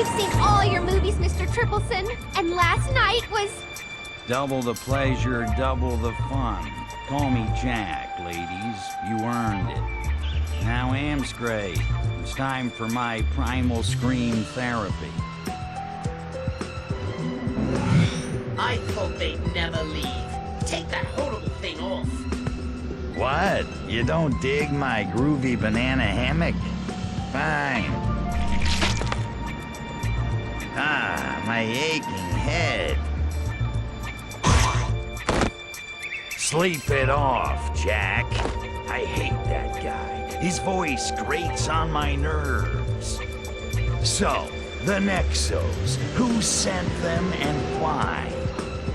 We've seen all your movies, Mr. Tripleson, and last night was... Double the pleasure, double the fun. Call me Jack, ladies. You earned it. Now, Amscray, it's time for my primal scream therapy. I thought they'd never leave. Take that horrible thing off. What? You don't dig my groovy banana hammock? Fine. Ah, my aching head. Sleep it off, Jack. I hate that guy. His voice grates on my nerves. So, the Nexos. Who sent them and why?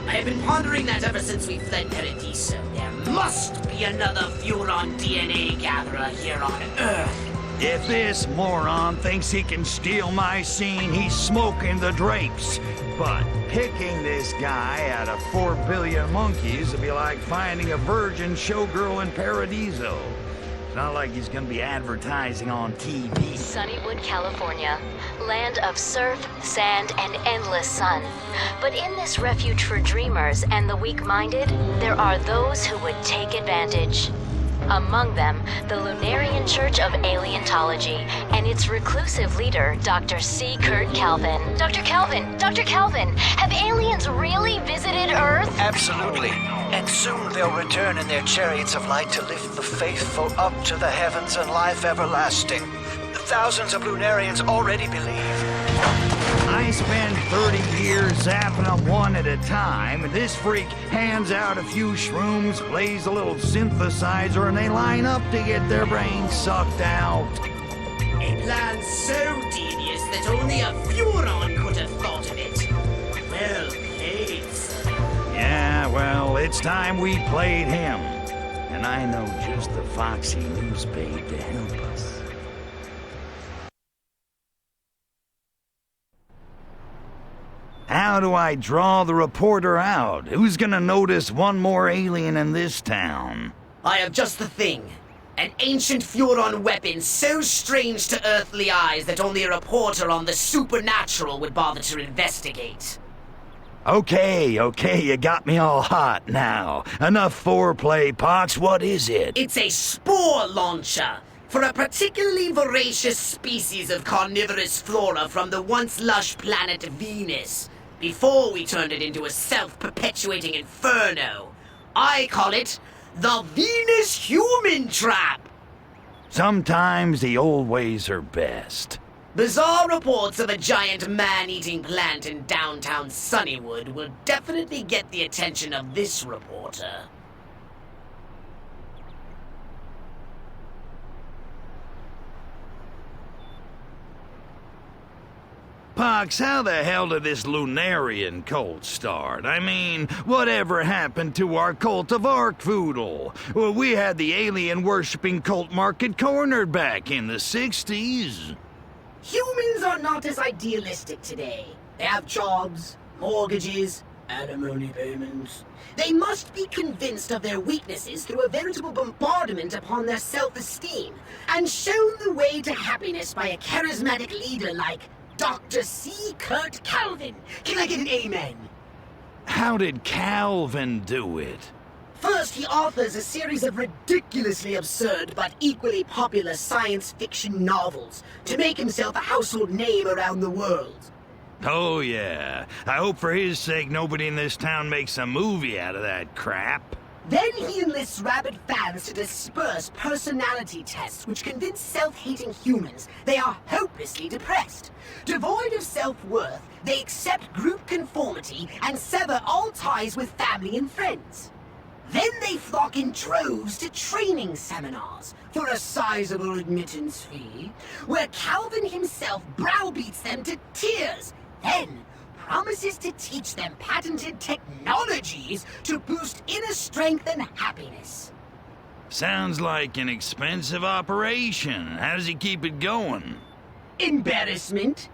I have been pondering that ever since we fled Paradiso. There must be another Furon DNA gatherer here on Earth. If this moron thinks he can steal my scene, he's smoking the drapes. But picking this guy out of 4 billion monkeys would be like finding a virgin showgirl in Paradiso. It's not like he's gonna be advertising on TV. Sunnywood, California. Land of surf, sand, and endless sun. But in this refuge for dreamers and the weak-minded, there are those who would take advantage. Among them, the Lunarian Church of Alientology and its reclusive leader, Dr. C. Kurt Calvin. Dr. Calvin, have aliens really visited Earth? Absolutely. And soon they'll return in their chariots of light to lift the faithful up to the heavens and life everlasting. Thousands of Lunarians already believe. I spend 30 years zapping them one at a time, and this freak hands out a few shrooms, plays a little synthesizer, and they line up to get their brains sucked out. A plan so devious that only a Furon could have thought of it. Well played, sir. Yeah, well, it's time we played him. And I know just the foxy news babe to help us. How do I draw the reporter out? Who's gonna notice one more alien in this town? I have just the thing. An ancient Furon weapon so strange to earthly eyes that only a reporter on the supernatural would bother to investigate. Okay, you got me all hot now. Enough foreplay, Pox. What is it? It's a spore launcher for a particularly voracious species of carnivorous flora from the once lush planet Venus, before we turned it into a self-perpetuating inferno. I call it the Venus Human Trap. Sometimes the old ways are best. Bizarre reports of a giant man-eating plant in downtown Sunnywood will definitely get the attention of this reporter. Pox, how the hell did this Lunarian cult start? I mean, whatever happened to our cult of Arkvoodle? Well, we had the alien-worshipping cult market cornered back in the 60s. Humans are not as idealistic today. They have jobs, mortgages, alimony payments. They must be convinced of their weaknesses through a veritable bombardment upon their self-esteem, and shown the way to happiness by a charismatic leader like Dr. C. Kurt Calvin. Can I get an amen? How did Calvin do it? First, he authors a series of ridiculously absurd but equally popular science fiction novels to make himself a household name around the world. Oh yeah. I hope for his sake nobody in this town makes a movie out of that crap. Then he enlists rabid fans to disperse personality tests which convince self-hating humans they are hopelessly depressed. Devoid of self-worth, they accept group conformity and sever all ties with family and friends. Then they flock in droves to training seminars for a sizable admittance fee, where Calvin himself browbeats them to tears, then promises to teach them patented technologies to boost inner strength and happiness. Sounds like an expensive operation. How does he keep it going? Embarrassment.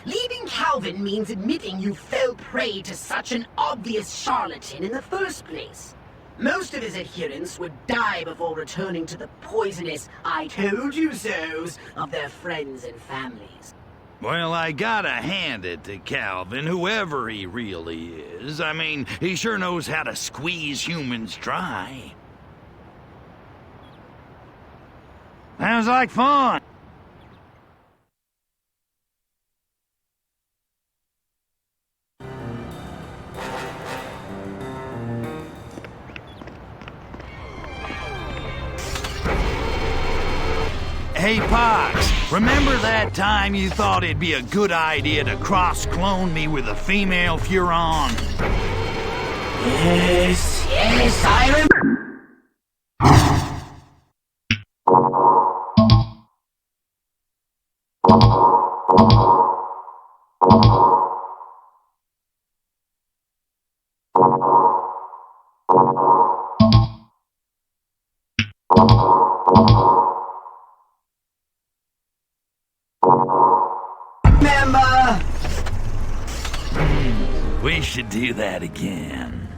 Leaving Calvin means admitting you fell prey to such an obvious charlatan in the first place. Most of his adherents would die before returning to the poisonous "I told you so's" of their friends and families. Well, I gotta hand it to Calvin, whoever he really is. I mean, he sure knows how to squeeze humans dry. Sounds like fun. Hey, Pox, remember that time you thought it'd be a good idea to cross-clone me with a female Furon? Yes, I remember. We should do that again.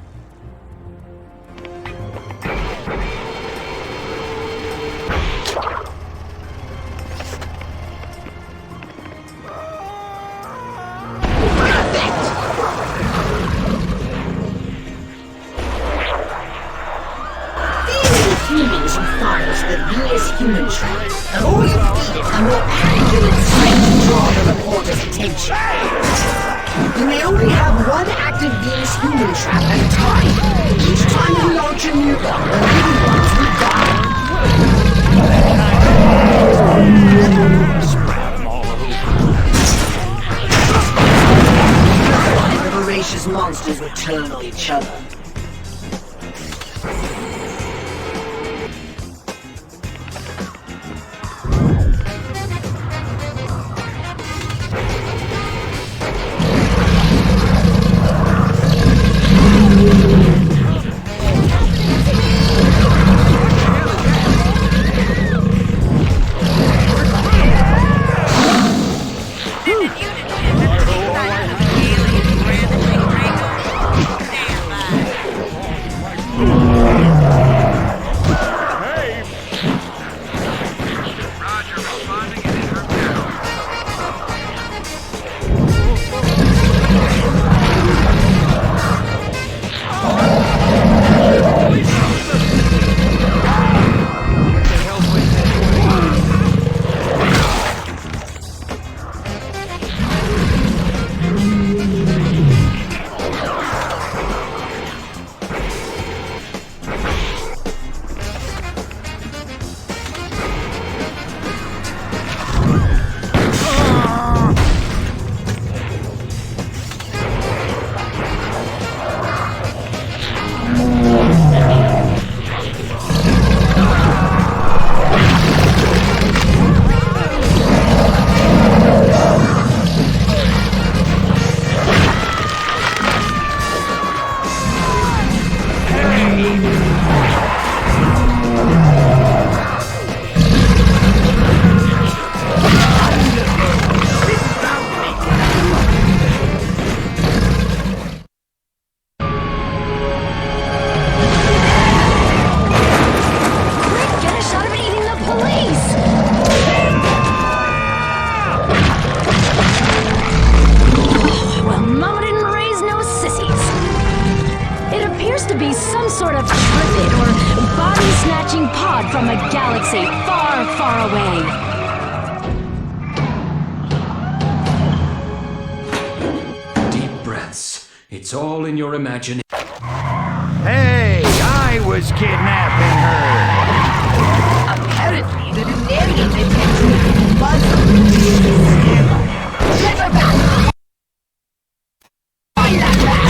Humans who fall into the Venus human trap have always needed a more accurate sight to draw the reporter's attention. You may only have one active Venus human trap at a time. Each time you launch a new one, the living ones will die. Sprout them all over. The voracious monsters would turn on each other. From a galaxy far, far away. Deep breaths. It's all in your imagination. Hey, I was kidnapping her. Apparently, the Lunarian detective was Let her back! Find that back!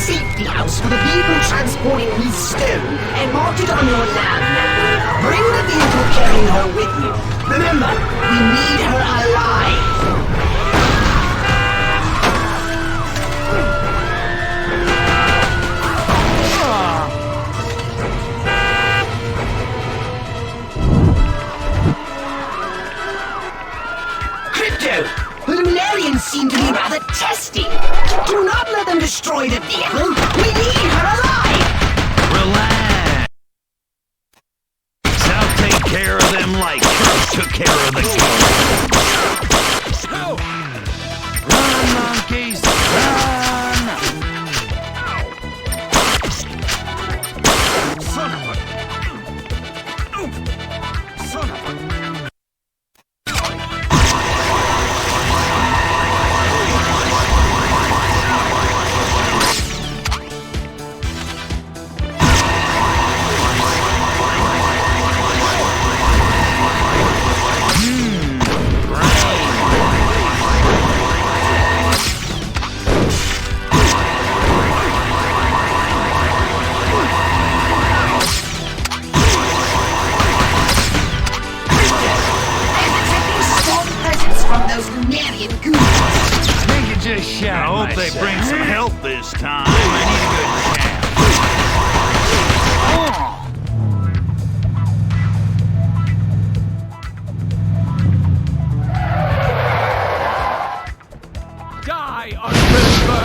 safety house for the vehicle transporting Miss Stone and marked it on your nav map. Bring the vehicle carrying her with you. Remember, we need her alive. The Lunarians seem to be rather testy. Do not let them destroy the vehicle. We need her alive. Relax. I'll take care of them like Kirk took care of the goat. Run, monkeys, run! Son of a... Son of a... Just shout. I hope they bring some help this time. I need a good chance. Die, unbeliever!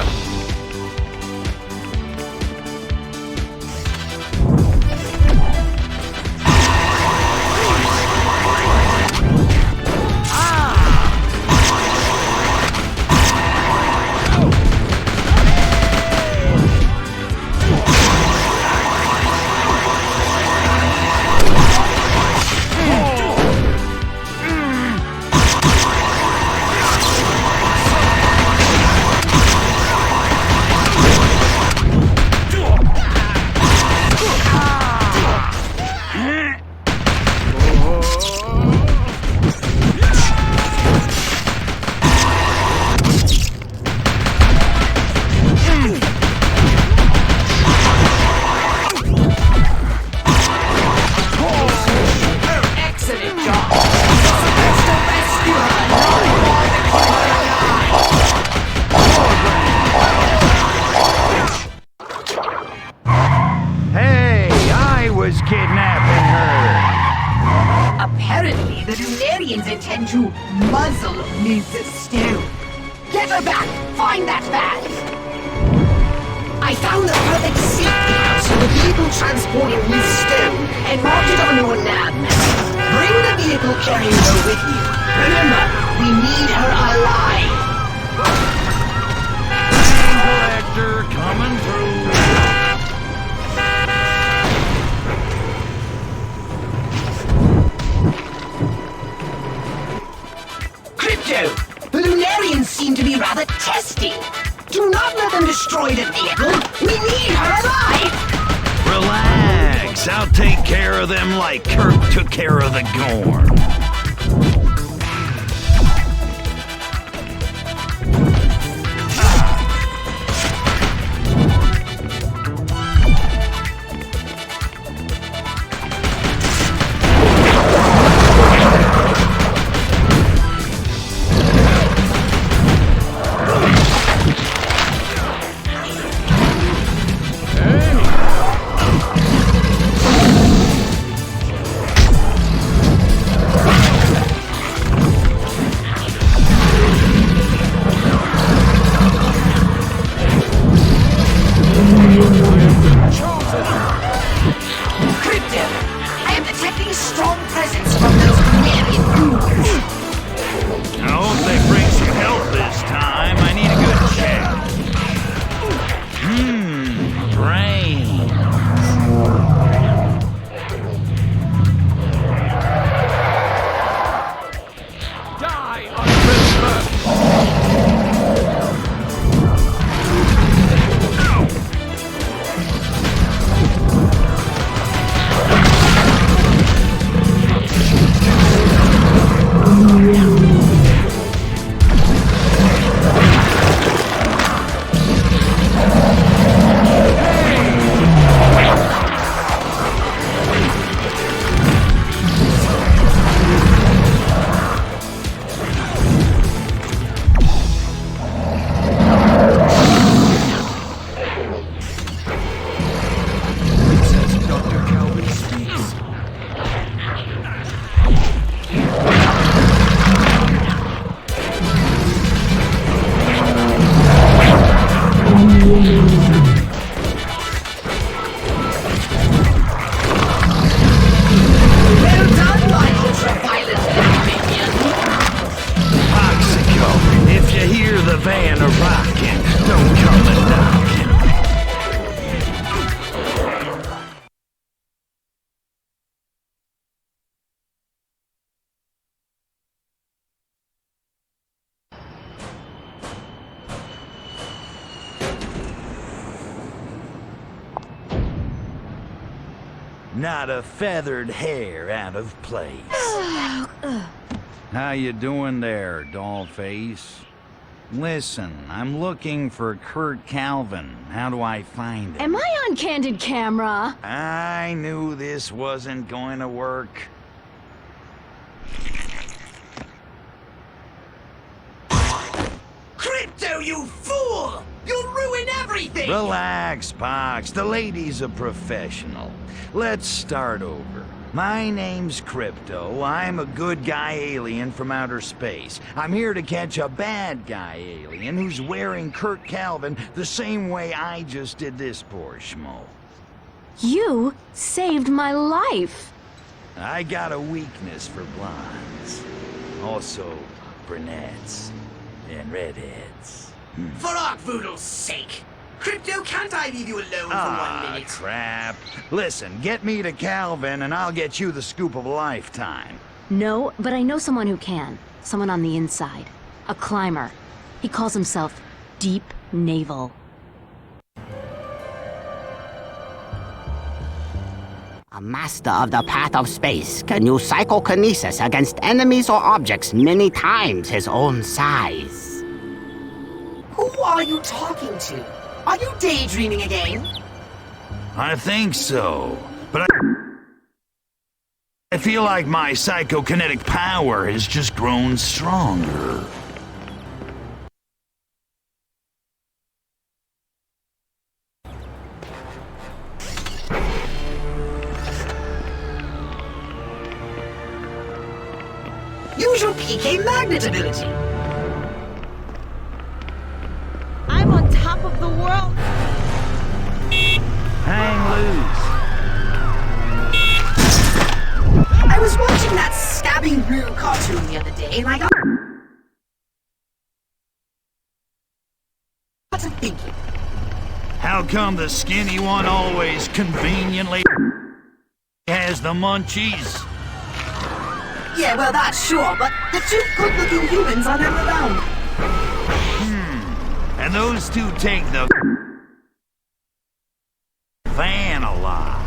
Kidnapping her. Apparently, the Lunarians intend to muzzle Miss Stone. Get her back! Find that bag! I found the perfect safety house for the vehicle transporting Miss Stone and marked it on your nav map. Bring the vehicle carrying her with you. Remember, we need her alive. Collector coming through. The Lunarians seem to be rather testy. Do not let them destroy the vehicle. We need her alive. Relax. I'll take care of them like Kirk took care of the Gorn. not a feathered hair out of place. How you doing there, dollface? Listen, I'm looking for Kurt Calvin. How do I find him? Am I on candid camera? I knew this wasn't going to work. Crypto, you fool! You'll ruin everything! Relax, Pox. The lady's a professional. Let's start over. My name's Crypto. I'm a good guy alien from outer space. I'm here to catch a bad guy alien who's wearing Kurt Calvin the same way I just did this poor schmo. You saved my life. I got a weakness for blondes. Also, brunettes and redheads. For Arkvoodle's sake! Crypto, can't I leave you alone for 1 minute? Crap. Listen, get me to Calvin and I'll get you the scoop of a lifetime. No, but I know someone who can. Someone on the inside. A climber. He calls himself Deep Naval. A master of the path of space can use psychokinesis against enemies or objects many times his own size. Who are you talking to? Are you daydreaming again? I think so, but I feel like my psychokinetic power has just grown stronger. Use your PK magnet ability. I'm on top of the world. Hang loose. I was watching that Stabbing Brew cartoon the other day and I got to thinking. How come the skinny one always conveniently has the munchies? Yeah, well, that's sure, but the two good-looking humans are never around. And those two take the van a lot.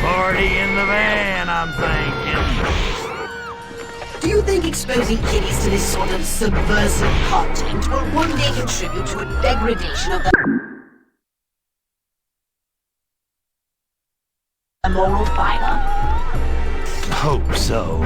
Party in the van, I'm thinking. Do you think exposing kiddies to this sort of subversive content will one day contribute to a degradation of the moral fiber? Hope so.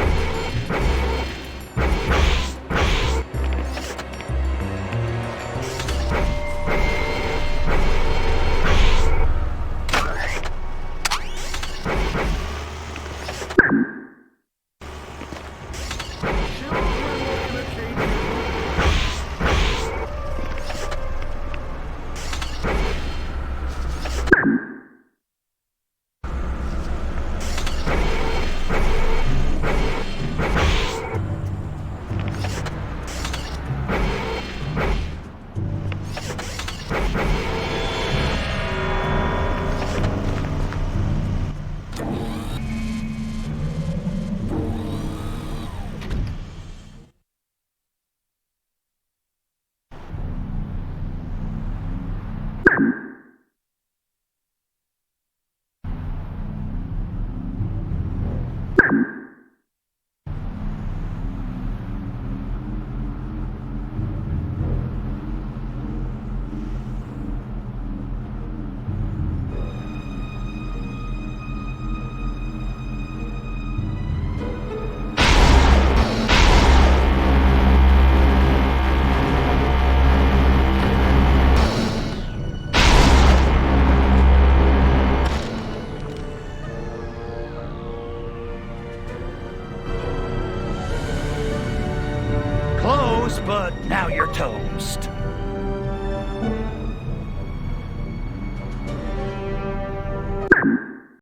But now you're toast.